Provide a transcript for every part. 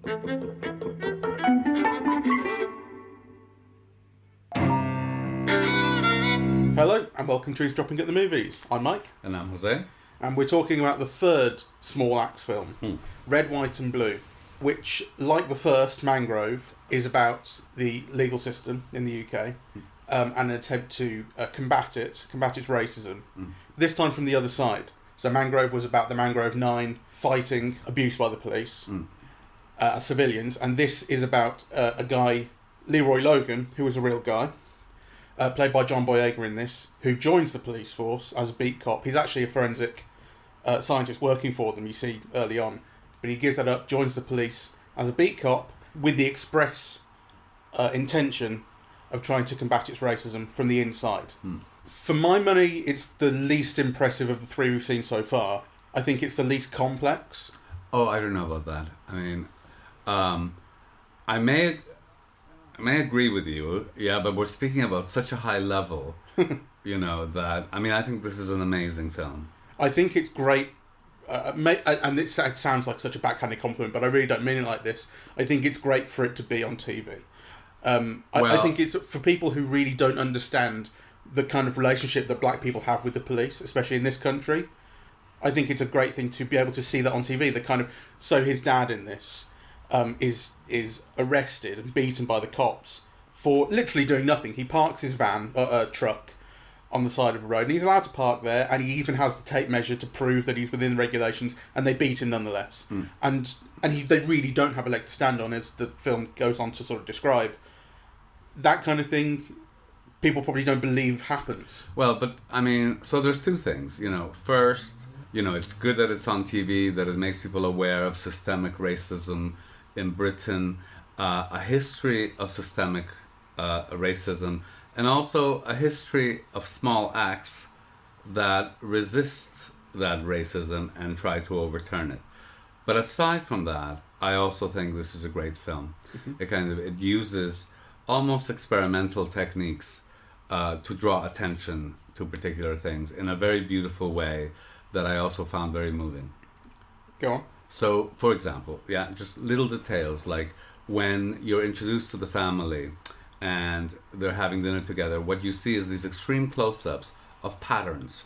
Hello, and welcome to Eavesdropping at the Movies. I'm Mike. And I'm Jose. And we're talking about the third small axe film, Red, White and Blue, which, like the first, Mangrove, is about the legal system in the UK and an attempt to combat its racism, this time from the other side. So Mangrove was about the Mangrove Nine fighting abuse by the police, civilians, and this is about a guy, Leroy Logan, who was a real guy, played by John Boyega in this, who joins the police force as a beat cop. He's actually a forensic scientist working for them, you see, early on. But he gives that up, joins the police as a beat cop with the express intention of trying to combat its racism from the inside. For my money, it's the least impressive of the three we've seen so far. I think it's the least complex. Oh, I don't know about that. I mean, I may agree with you, yeah, but we're speaking about such a high level, that, I mean, I think this is an amazing film. I think it's great, and it sounds like such a backhanded compliment, but I really don't mean it like this. I think it's great for it to be on TV. I think it's for people who really don't understand the kind of relationship that black people have with the police, especially in this country. I think it's a great thing to be able to see that on TV. So his dad in this is arrested and beaten by the cops for literally doing nothing. He parks his truck on the side of a road, and he's allowed to park there, and he even has the tape measure to prove that he's within the regulations, and they beat him nonetheless. They really don't have a leg to stand on, as the film goes on to sort of describe. That kind of thing, people probably don't believe happens. Well, but, I mean, so there's two things. First, it's good that it's on TV, that it makes people aware of systemic racism in Britain, a history of systemic racism, and also a history of small acts that resist that racism and try to overturn it. But aside from that, I also think this is a great film. It uses almost experimental techniques to draw attention to particular things in a very beautiful way that I also found very moving. Go on. So, for example, just little details like when you're introduced to the family and they're having dinner together, what you see is these extreme close-ups of patterns,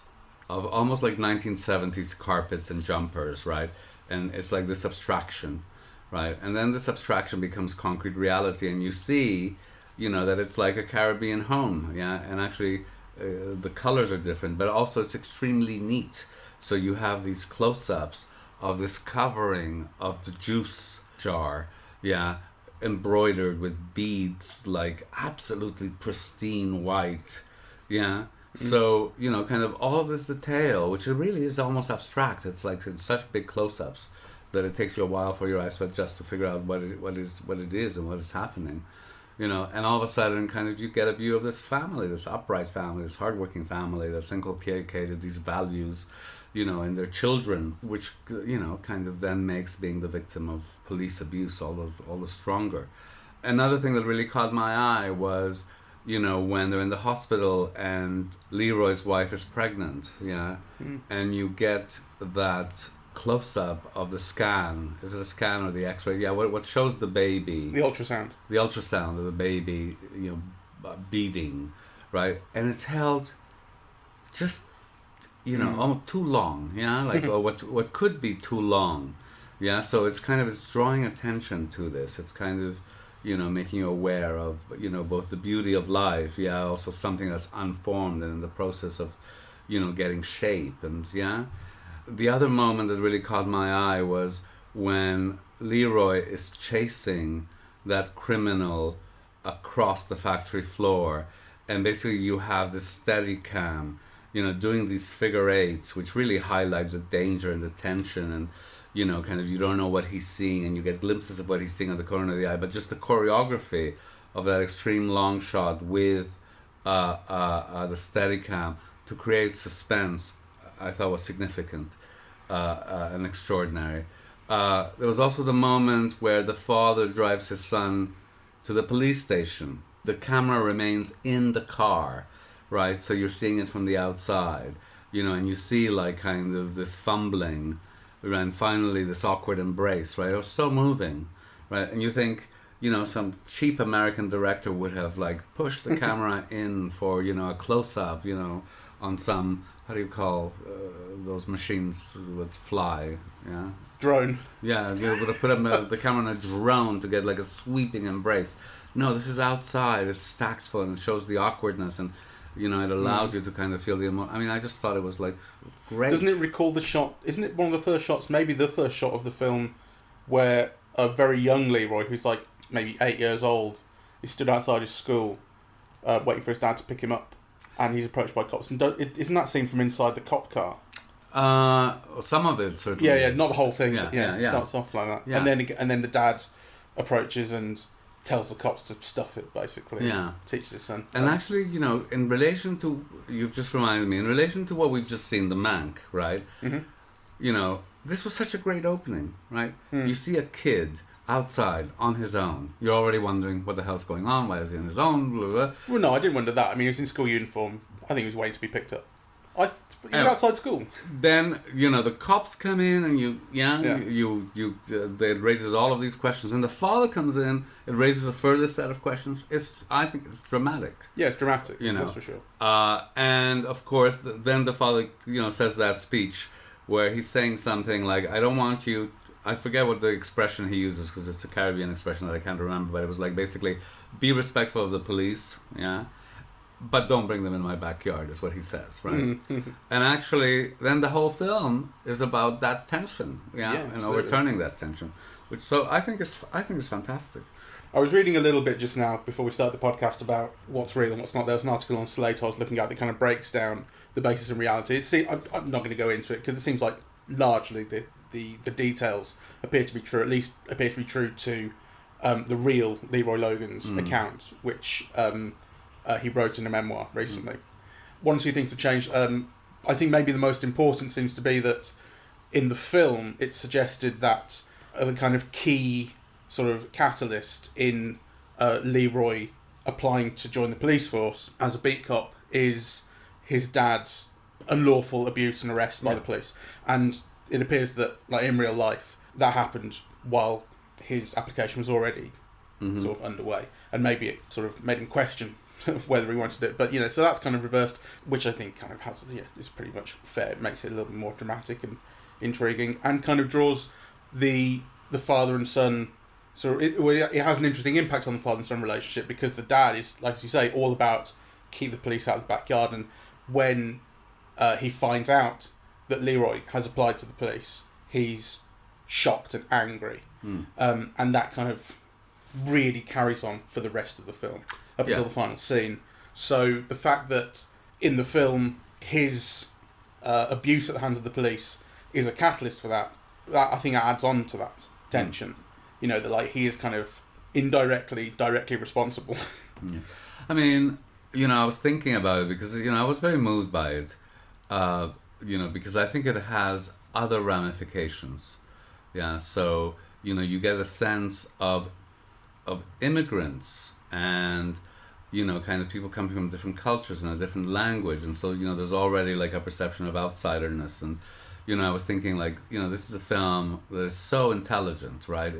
of almost like 1970s carpets and jumpers, right? And it's like this abstraction, right? And then this abstraction becomes concrete reality, and you see, that it's like a Caribbean home, and actually the colors are different, but also it's extremely neat. So you have these close-ups of this covering of the juice jar, embroidered with beads, like absolutely pristine white, So, kind of all of this detail, which it really is almost abstract. It's like in such big close-ups that it takes you a while for your eyes to adjust to figure out what it is and what is happening. And all of a sudden, kind of, you get a view of this family, this upright family, this hardworking family that's inculcated these values, in their children, which, kind of then makes being the victim of police abuse all the stronger. Another thing that really caught my eye was, when they're in the hospital and Leroy's wife is pregnant, and you get that close-up of the scan. Is it a scan or the x-ray? What shows the baby? The ultrasound. The ultrasound of the baby, beating, right? And it's held just, almost too long, like what could be too long. So it's drawing attention to this. It's kind of, making you aware of, both the beauty of life, also something that's unformed and in the process of, getting shape. And the other moment that really caught my eye was when Leroy is chasing that criminal across the factory floor, and basically you have this steady cam, doing these figure eights, which really highlight the danger and the tension, and you don't know what he's seeing, and you get glimpses of what he's seeing at the corner of the eye, but just the choreography of that extreme long shot with the Steadicam to create suspense, I thought was significant and extraordinary. There was also the moment where the father drives his son to the police station. The camera remains in the car, right? So you're seeing it from the outside, and you see like kind of this fumbling, and finally this awkward embrace, right? It was so moving, right? And you think, some cheap American director would have like pushed the camera in for, a close-up, on some, how do you call those machines that fly, yeah? Drone. Yeah, they would have put the camera in a drone to get like a sweeping embrace. No, this is outside, it's tactful, and it shows the awkwardness, and it allows you to kind of feel the emotion. I mean, I just thought it was like great. Doesn't it recall the shot, isn't it one of the first shots, maybe the first shot of the film, where a very young Leroy, who's like maybe 8 years old, is stood outside his school waiting for his dad to pick him up, and he's approached by cops. And isn't that scene from inside the cop car? Some of it certainly. Yeah, not the whole thing. Yeah, but yeah. It starts off like that, Yeah. and then the dad approaches and tells the cops to stuff it, basically. Yeah. Teaches his son. And actually, in relation to, you've just reminded me, in relation to what we've just seen, the Mank, right? Mm-hmm. This was such a great opening, right? You see a kid outside on his own. You're already wondering what the hell's going on. Why is he on his own? Blah, blah. Well, no, I didn't wonder that. I mean, he was in school uniform. I think he was waiting to be picked up. He was Anyway. outside school. Then the cops come in, and it raises all of these questions. And the father comes in, it raises a further set of questions. I think it's dramatic. Yeah, it's dramatic. That's for sure. And of course, then the father says that speech where he's saying something like, "I don't want you." I forget what the expression he uses because it's a Caribbean expression that I can't remember, but it was like basically, be respectful of the police, yeah, but don't bring them in my backyard, is what he says, right? Mm-hmm. And actually, then the whole film is about that tension, and overturning that tension, so I think it's fantastic. I was reading a little bit just now before we start the podcast about what's real and what's not. There was an article on Slate I was looking at that kind of breaks down the basis of reality. I'm not going to go into it because it seems like largely the details appear to be true, at least appear to be true to the real Leroy Logan's account, which he wrote in a memoir recently. One or two things have changed. I think maybe the most important seems to be that in the film it's suggested that the kind of key sort of catalyst in Leroy applying to join the police force as a beat cop is his dad's unlawful abuse and arrest by the police. And it appears that, like in real life, that happened while his application was already sort of underway, and maybe it sort of made him question whether he wanted to do it. But so that's kind of reversed, which I think kind of has is pretty much fair. It makes it a little bit more dramatic and intriguing, and kind of draws the father and son. So it has an interesting impact on the father and son relationship because the dad is, like you say, all about keep the police out of the backyard, and when he finds out that Leroy has applied to the police, he's shocked and angry. And that kind of really carries on for the rest of the film, up until the final scene. So the fact that in the film, his abuse at the hands of the police is a catalyst for that I think adds on to that tension. That like he is kind of directly responsible. I mean, I was thinking about it because, I was very moved by it. Because I think it has other ramifications. Yeah, so, you get a sense of immigrants and, kind of people coming from different cultures and a different language. And so, there's already like a perception of outsiderness. And, I was thinking like, this is a film that is so intelligent, right?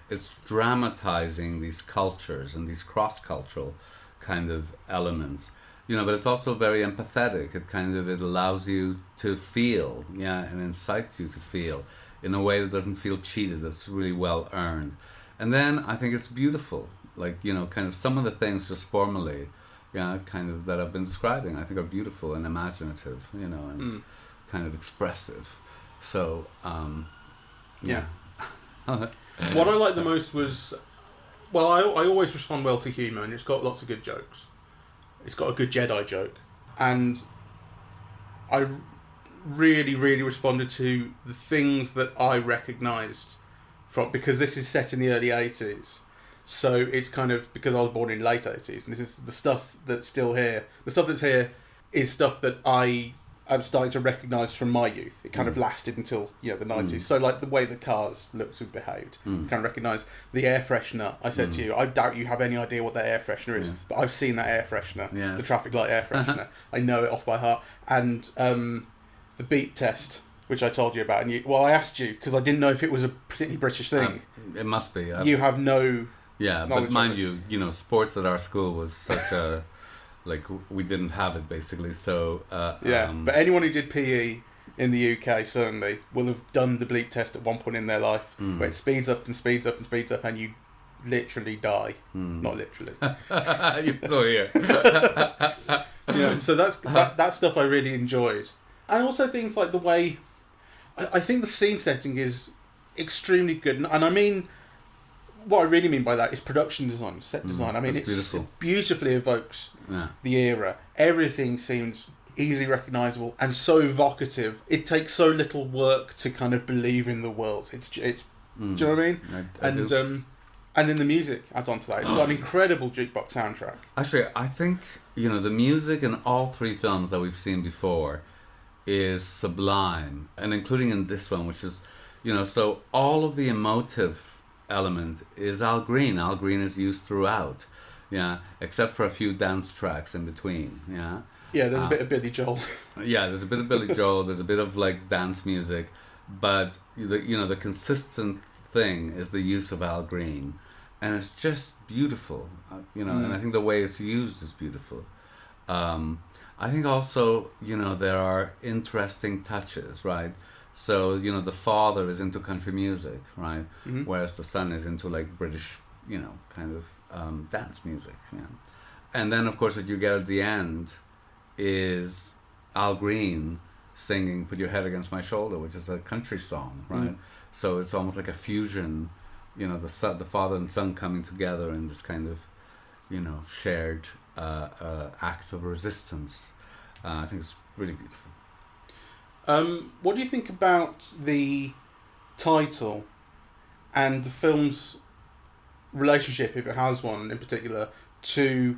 It's dramatizing these cultures and these cross-cultural kind of elements. But it's also very empathetic. It allows you to feel, and incites you to feel in a way that doesn't feel cheated, that's really well earned. And then I think it's beautiful. Like, kind of some of the things just formally, kind of that I've been describing, I think are beautiful and imaginative, and kind of expressive. So, What I liked the most was, I always respond well to humour, and it's got lots of good jokes. It's got a good Jedi joke, and I really, really responded to the things that I recognised from, because this is set in the early 80s, so it's kind of, because I was born in late 80s, and this is the stuff that's still here. The stuff that's here is stuff that I'm starting to recognise from my youth. It kind of lasted until the 90s. So like the way the cars looked and behaved, you kind of recognise the air freshener. I said to you, I doubt you have any idea what that air freshener is, but I've seen that air freshener, the traffic light air freshener. I know it off by heart. And the beep test which I told you about, and I asked you because I didn't know if it was a particularly British thing. It must be. You have no. Yeah, but mind you, sports at our school was such a we didn't have it basically. So but anyone who did PE in the UK certainly will have done the bleep test at one point in their life, where it speeds up and speeds up and speeds up, and you literally die. Not literally. You're still here. So that stuff I really enjoyed, and also things like the way I think the scene setting is extremely good, and I mean. What I really mean by that is production design, set design. I mean, it beautifully evokes the era. Everything seems easily recognisable and so evocative. It takes so little work to kind of believe in the world. Do you know what I mean? I do. And then the music adds on to that. It's got an incredible jukebox soundtrack. Actually, I think the music in all three films that we've seen before is sublime, and including in this one, which is so all of the emotive element is Al Green. Al Green is used throughout, except for a few dance tracks in between. There's a bit of Billy Joel. There's a bit of Billy Joel. There's a bit of dance music, but the consistent thing is the use of Al Green, and it's just beautiful. And I think the way it's used is beautiful. I think also there are interesting touches, right? So, the father is into country music, right? Mm-hmm. Whereas the son is into British, kind of dance music. Yeah. And then, of course, what you get at the end is Al Green singing "Put Your Head Against My Shoulder," which is a country song, right? Mm. So it's almost like a fusion, the father and son coming together in this kind of, shared act of resistance. I think it's really beautiful. What do you think about the title and the film's relationship, if it has one in particular, to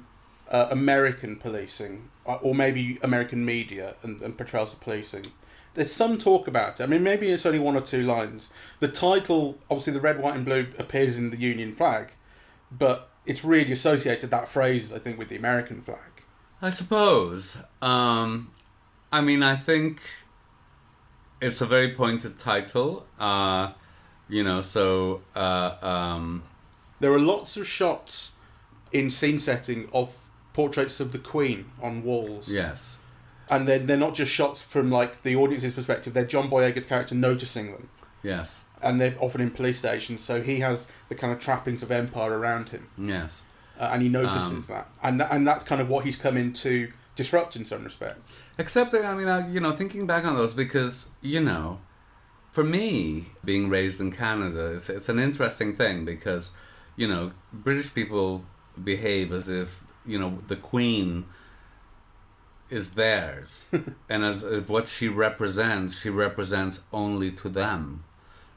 American policing, or maybe American media and portrayals of policing? There's some talk about it. I mean, maybe it's only one or two lines. The title, obviously the red, white and blue appears in the Union flag, but it's really associated, that phrase, I think, with the American flag. I suppose. I think it's a very pointed title, There are lots of shots in scene setting of portraits of the Queen on walls. Yes. And they're not just shots from the audience's perspective, they're John Boyega's character noticing them. Yes. And they're often in police stations, so he has the kind of trappings of empire around him. Yes. And he notices that. And that's kind of what he's come in to disrupt in some respects. Except, thinking back on those, because, for me, being raised in Canada, it's an interesting thing because, British people behave as if, the Queen is theirs. And as if what she represents only to them,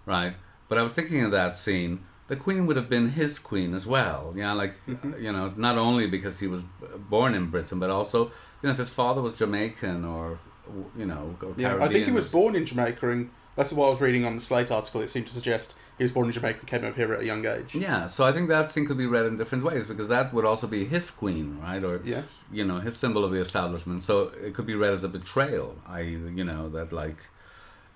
right? But I was thinking of that scene, the Queen would have been his queen as well. Not only because he was born in Britain, but also, if his father was Jamaican or Caribbean. I think he was born in Jamaica, and that's what I was reading on the Slate article. It seemed to suggest he was born in Jamaica and came over here at a young age. Yeah, so I think that thing could be read in different ways, because that would also be his queen, right? Or, his symbol of the establishment. So it could be read as a betrayal, i.e., that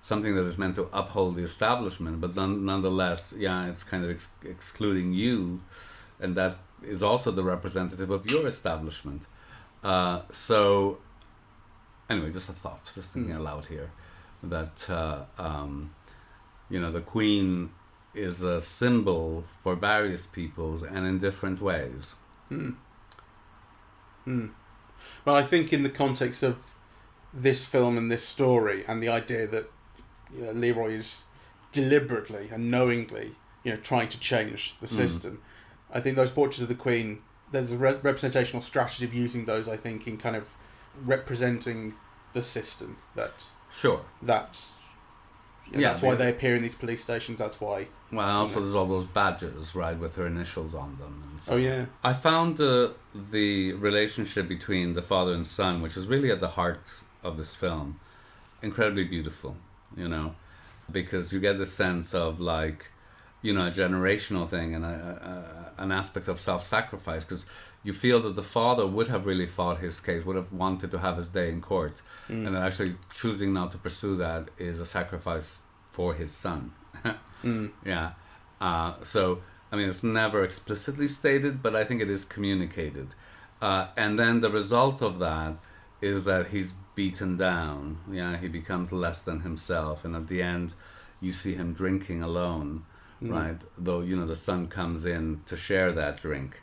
something that is meant to uphold the establishment, but nonetheless, it's kind of excluding you, and that is also the representative of your establishment. So, anyway, just a thought, just thinking aloud here, that, the Queen is a symbol for various peoples and in different ways. Well, I think in the context of this film and this story, and the idea that Leroy is deliberately and knowingly, trying to change the system. I think those portraits of the Queen, there's a representational strategy of using those, I think, in kind of representing the system. That's why they appear in these police stations. That's why. Well, also there's all those badges, right, with her initials on them. And so I found the relationship between the father and son, which is really at the heart of this film, incredibly beautiful. Because you get the sense of a generational thing and an aspect of self-sacrifice, because you feel that the father would have really fought his case, would have wanted to have his day in court, and that actually choosing not to pursue that is a sacrifice for his son. Yeah. So, I mean, it's never explicitly stated, but I think it is communicated. And then the result of that is that he's beaten down. Yeah, he becomes less than himself. And at the end, you see him drinking alone, right? Though, the son comes in to share that drink,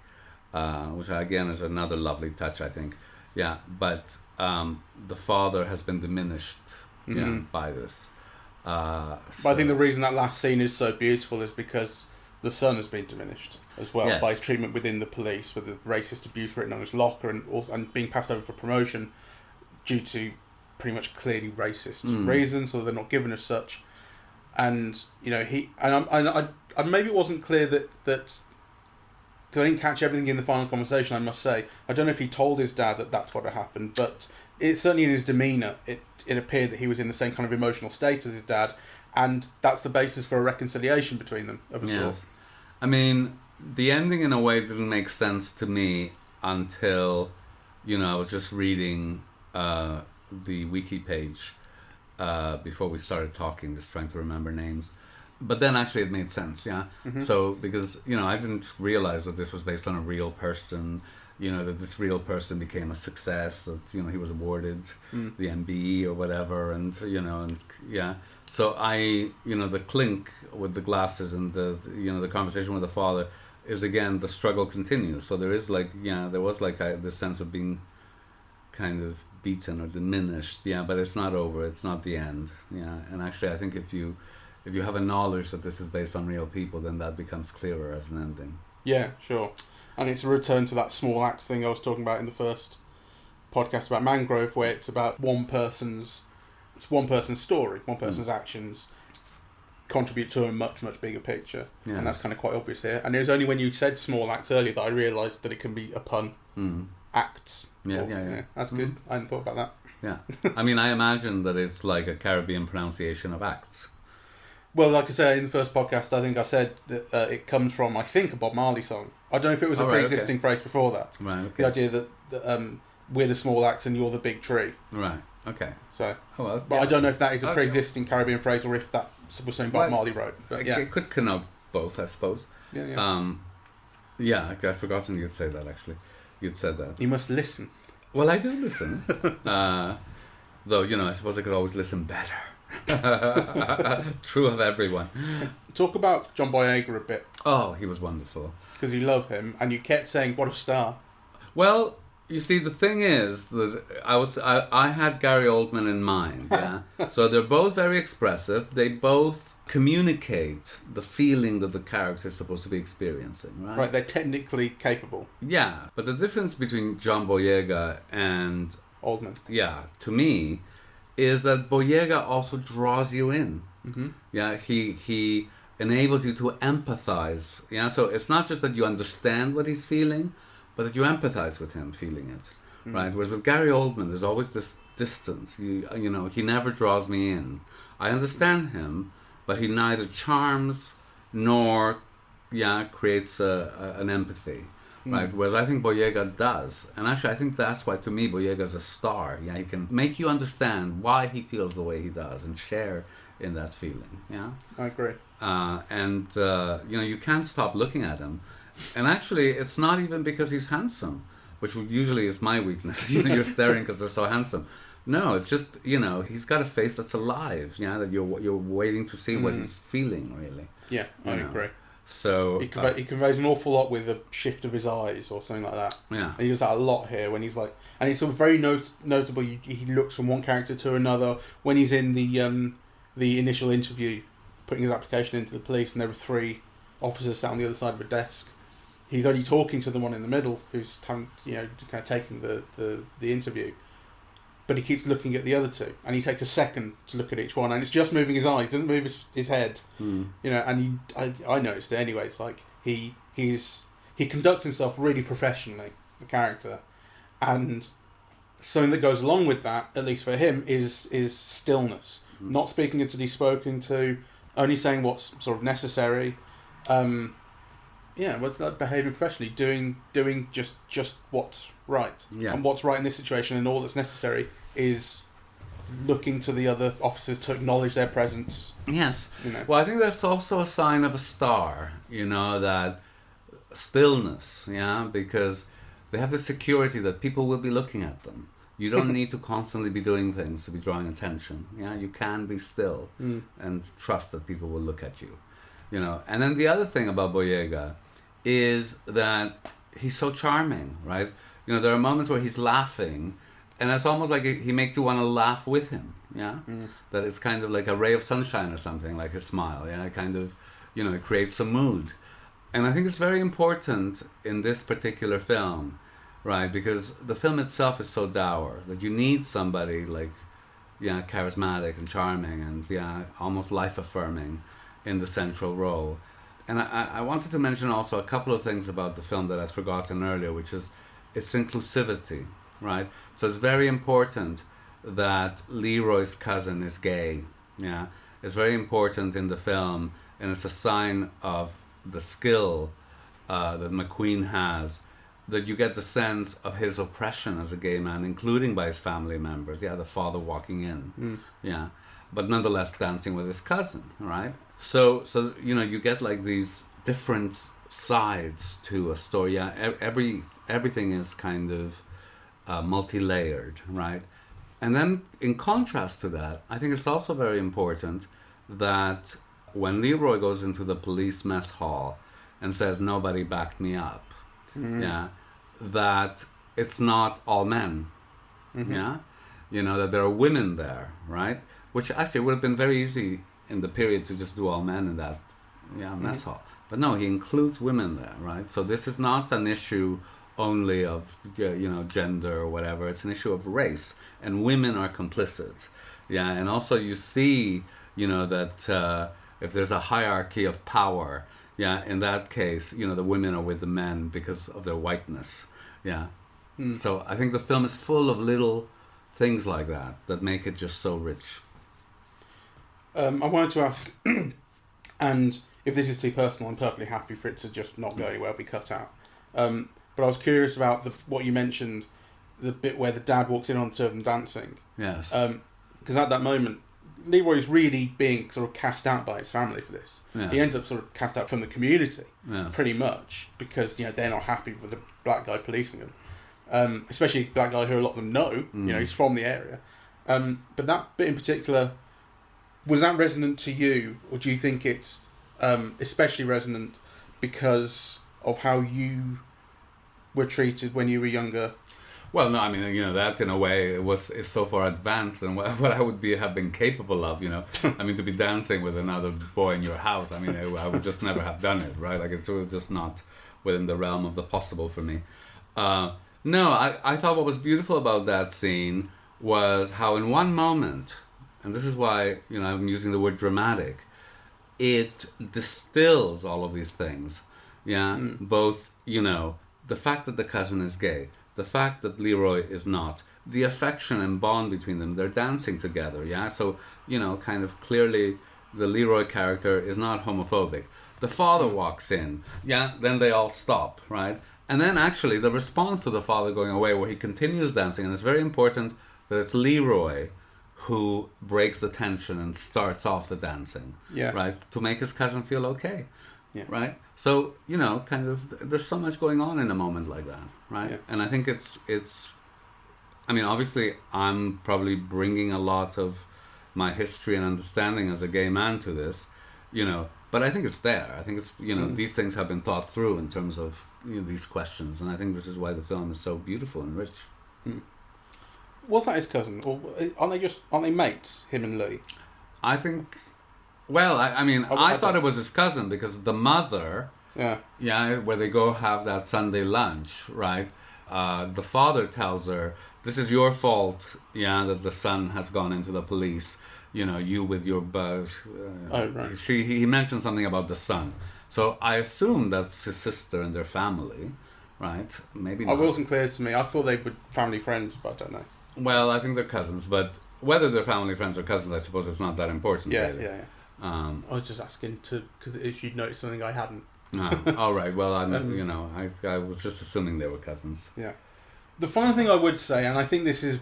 which again is another lovely touch, I think. Yeah, but the father has been diminished by this. But I think the reason that last scene is so beautiful is because the son has been diminished as well by his treatment within the police, with the racist abuse written on his locker and being passed over for promotion due to pretty much clearly racist reasons, or they're not given as such. And I maybe it wasn't clear that because I didn't catch everything in the final conversation. I must say, I don't know if he told his dad that that's what had happened, but it certainly in his demeanour it appeared that he was in the same kind of emotional state as his dad, and that's the basis for a reconciliation between them of a sort. I mean, the ending in a way didn't make sense to me until, I was just reading the wiki page before we started talking, just trying to remember names. But then actually it made sense, yeah? So, because, I didn't realize that this was based on a real person, that this real person became a success, that, he was awarded the MBE or whatever, and, So the clink with the glasses and the conversation with the father is, again, the struggle continues. So there is there was this sense of being kind of beaten or diminished, but it's not over, it's not the end, and actually I think if you have a knowledge that this is based on real people, then that becomes clearer as an ending. Yeah, sure. And it's a return to that small acts thing I was talking about in the first podcast about Mangrove, where it's about one person's story, one person's actions contribute to a much, much bigger picture. Yes. And that's kind of quite obvious here. And it was only when you said small acts earlier that I realised that it can be a pun. Acts. Yeah. That's good. I hadn't thought about that. Yeah. I mean, I imagine that it's like a Caribbean pronunciation of acts. Well, like I said in the first podcast, I think I said that it comes from, I think, a Bob Marley song. I don't know if it was a pre-existing phrase before that. Right, okay. The idea that we're the small axe and you're the big tree. Right, okay. So, but I don't know if that is a pre-existing Caribbean phrase or if that was something Bob Marley wrote. But, It could connote both, I suppose. Yeah. I'd forgotten you'd say that, actually. You'd said that. You must listen. Well, I do listen. Though, I suppose I could always listen better. True of everyone. Talk about John Boyega a bit. Oh, he was wonderful. Because you love him, and you kept saying, what a star. Well, you see, the thing is that I had Gary Oldman in mind, yeah? So they're both very expressive. They both communicate the feeling that the character is supposed to be experiencing, right? Right, they're technically capable. Yeah, but the difference between John Boyega and Oldman, to me, is that Boyega also draws you in. Yeah, he enables you to empathize. Yeah, so it's not just that you understand what he's feeling, but that you empathize with him feeling it, right? Whereas with Gary Oldman, there's always this distance. He never draws me in. I understand him, but he neither charms nor creates an empathy. Right, whereas I think Boyega does, and actually I think that's why to me Boyega's a star. Yeah, he can make you understand why he feels the way he does and share in that feeling. Yeah, I agree. And you can't stop looking at him, and actually it's not even because he's handsome, which usually is my weakness. You're staring because they're so handsome. No, it's just he's got a face that's alive. Yeah, that you're waiting to see what he's feeling really. Yeah, I agree. So he conveys an awful lot with the shift of his eyes or something like that. Yeah, and he does that a lot here when he's like, and it's sort of very notable. He looks from one character to another when he's in the initial interview, putting his application into the police, and there were 3 officers sat on the other side of a desk. He's only talking to the one in the middle who's kind of taking the interview. But he keeps looking at the other 2, and he takes a second to look at each one, and it's just moving his eyes, doesn't move his head, and I noticed it anyway. It's like he conducts himself really professionally, the character, and something that goes along with that, at least for him, is stillness, not speaking into the spoken to, only saying what's sort of necessary, like behaving professionally, doing just what's right, and what's right in this situation, and all that's necessary is looking to the other officers to acknowledge their presence. Yes. You know. Well, I think that's also a sign of a star, that stillness, because they have the security that people will be looking at them. You don't need to constantly be doing things to be drawing attention. You can be still and trust that people will look at you. And then the other thing about Boyega is that he's so charming, right? There are moments where he's laughing, and it's almost like he makes you want to laugh with him, That it's kind of like a ray of sunshine or something, like his smile, It kind of, it creates a mood. And I think it's very important in this particular film, right? Because the film itself is so dour that you need somebody like, charismatic and charming and, almost life-affirming in the central role. And I wanted to mention also a couple of things about the film that I've forgotten earlier, which is its inclusivity, right? So it's very important that Leroy's cousin is gay, It's very important in the film, and it's a sign of the skill that McQueen has, that you get the sense of his oppression as a gay man, including by his family members. The father walking in, but nonetheless dancing with his cousin, right? So you get like these different sides to a story. Everything is kind of multi-layered, right? And then in contrast to that, I think it's also very important that when Leroy goes into the police mess hall and says, "Nobody backed me up," that it's not all men, that there are women there, right? Which actually would have been very easy in the period to just do all men in that mess hall. But no, he includes women there, right? So this is not an issue only of gender or whatever. It's an issue of race, and women are complicit. And also you see that if there's a hierarchy of power, in that case, the women are with the men because of their whiteness. So I think the film is full of little things like that make it just so rich. I wanted to ask, and if this is too personal, I'm perfectly happy for it to just not go anywhere, be cut out. But I was curious about what you mentioned, the bit where the dad walks in onto them dancing. Yes. Because at that moment, Leroy's really being sort of cast out by his family for this. Yes. He ends up sort of cast out from the community, yes. pretty much, because they're not happy with the black guy policing him. Especially a black guy who a lot of them know. He's from the area. But that bit in particular, was that resonant to you, or do you think it's especially resonant because of how you were treated when you were younger? Well, no, I mean, that in a way is so far advanced than what I would have been capable of, I mean, to be dancing with another boy in your house, I mean, I would just never have done it, right? Like, it was just not within the realm of the possible for me. No, I thought what was beautiful about that scene was how in one moment, and this is why, I'm using the word dramatic, it distills all of these things, both, the fact that the cousin is gay, the fact that Leroy is not, the affection and bond between them, they're dancing together, so, kind of clearly the Leroy character is not homophobic. The father walks in, then they all stop, right? And then actually the response to the father going away, where he continues dancing, and it's very important that it's Leroy who breaks the tension and starts off the dancing, right? To make his cousin feel okay, right? So, kind of, there's so much going on in a moment like that, right? Yeah. And I think it's, I mean, obviously I'm probably bringing a lot of my history and understanding as a gay man to this, but I think it's there. I think it's, these things have been thought through in terms of these questions, and I think this is why the film is so beautiful and rich. Was that his cousin, or aren't they mates, him and Lee? I think, well, I thought it was his cousin because the mother, where they go have that Sunday lunch, right? The father tells her, "This is your fault, that the son has gone into the police. You with your buzz." Right. He mentioned something about the son. So I assume that's his sister and their family, right? Maybe not. It wasn't clear to me. I thought they were family friends, but I don't know. Well, I think they're cousins, but whether they're family friends or cousins, I suppose it's not that important. Yeah. I was just asking because if you'd noticed something I hadn't. All right. Well, I was just assuming they were cousins. Yeah. The final thing I would say, and I think this is,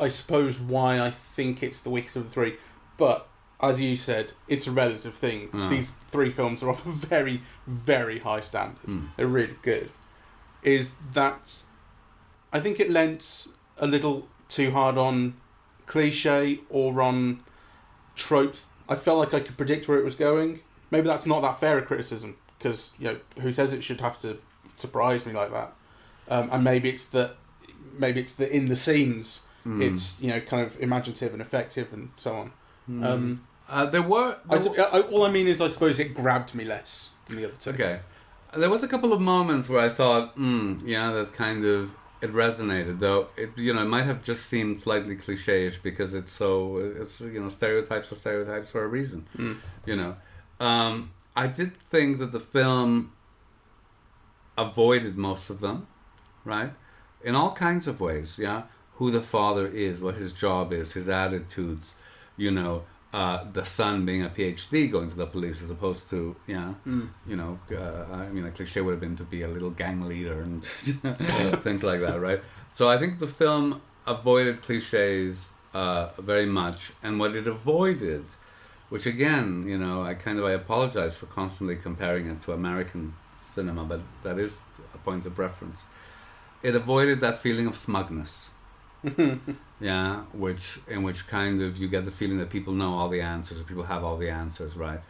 I suppose, why I think it's the weakest of the three, but as you said, it's a relative thing. These three films are of a very, very high standard. They're really good. Is that I think it lent a little too hard on cliche or on tropes. I felt like I could predict where it was going. Maybe that's not that fair a criticism, because who says it should have to surprise me like that? And maybe it's the in the scenes it's kind of imaginative and effective and so on. All I mean is I suppose it grabbed me less than the other two. Okay, there was a couple of moments where I thought, that kind of it resonated, though it might have just seemed slightly cliche-ish because it's stereotypes are stereotypes for a reason. I did think that the film avoided most of them, right? In all kinds of ways, yeah. Who the father is, what his job is, his attitudes, the son being a PhD going to the police as opposed to, a cliche would have been to be a little gang leader and things like that, right? So I think the film avoided cliches very much, and what it avoided, which again, I apologize for constantly comparing it to American cinema, but that is a point of reference. It avoided that feeling of smugness. Yeah, in which kind of you get the feeling that people know all the answers, or people have all the answers, right?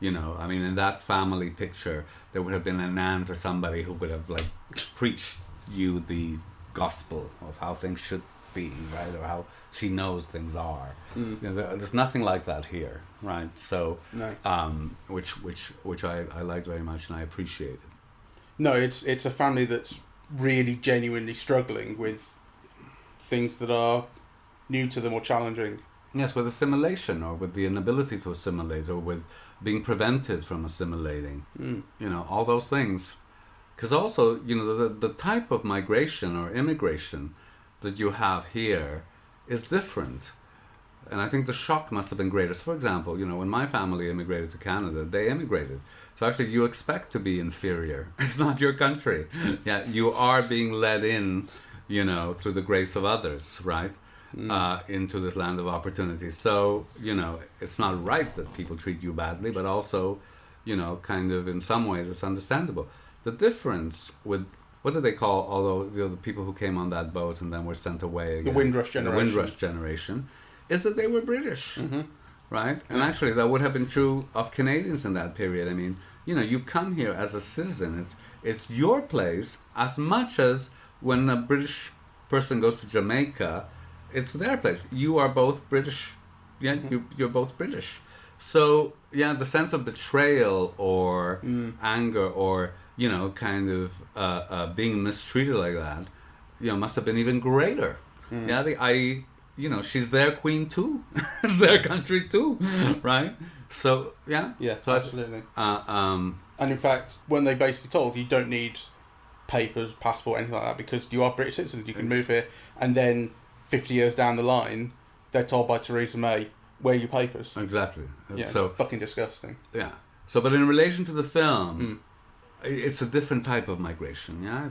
In that family picture, there would have been an aunt or somebody who would have preached you the gospel of how things should be, right, or how she knows things are. There's nothing like that here, right? So, no. Which I liked very much and I appreciated. No, it's a family that's really genuinely struggling with things that are new to them or challenging. Yes, with assimilation, or with the inability to assimilate, or with being prevented from assimilating. All those things. Because also, the type of migration or immigration that you have here is different. And I think the shock must have been greater. So, for example, when my family immigrated to Canada, they immigrated. So actually you expect to be inferior. It's not your country. Yeah, you are being led in, through the grace of others, right? Into this land of opportunity. So, it's not right that people treat you badly, but also, kind of in some ways it's understandable. The difference with, what do they call, although the people who came on that boat and then were sent away again, the Windrush generation, is that they were British, right? And actually that would have been true of Canadians in that period. I mean, you come here as a citizen. It's your place as much as when a British person goes to Jamaica, it's their place. You are both British. Yeah, you're both British. So, yeah, the sense of betrayal or anger or, kind of being mistreated like that, must have been even greater. Yeah, she's their queen too. It's their country too, right? So, yeah. Yeah, so absolutely. And in fact, when they basically told you don't need papers, passport, anything like that, because you are British citizens, you can move here, and then 50 years down the line, they're told by Theresa May, where are your papers? Exactly. Yeah, so it's fucking disgusting. Yeah. So, but in relation to the film, it's a different type of migration, yeah?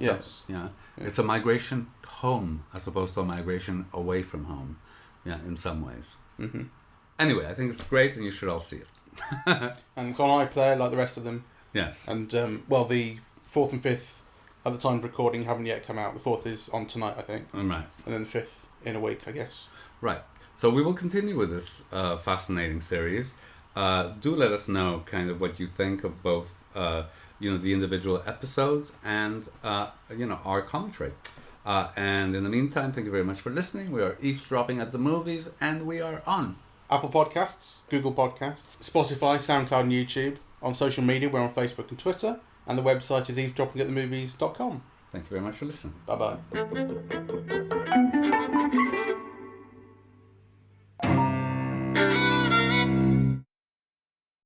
It's a migration home as opposed to a migration away from home, yeah, in some ways. Anyway, I think it's great and you should all see it. And it's on iPlayer like the rest of them. Yes. And, the 4th and 5th, at the time of recording, haven't yet come out. The 4th is on tonight, I think. Right. And then the 5th in a week, I guess. Right. So we will continue with this fascinating series. Do let us know kind of what you think of both, the individual episodes and, our commentary. And in the meantime, thank you very much for listening. We are eavesdropping at the movies, and we are on Apple Podcasts, Google Podcasts, Spotify, SoundCloud, and YouTube. On social media, we're on Facebook and Twitter. And the website is eavesdroppingatthemovies.com. Thank you very much for listening. Bye-bye.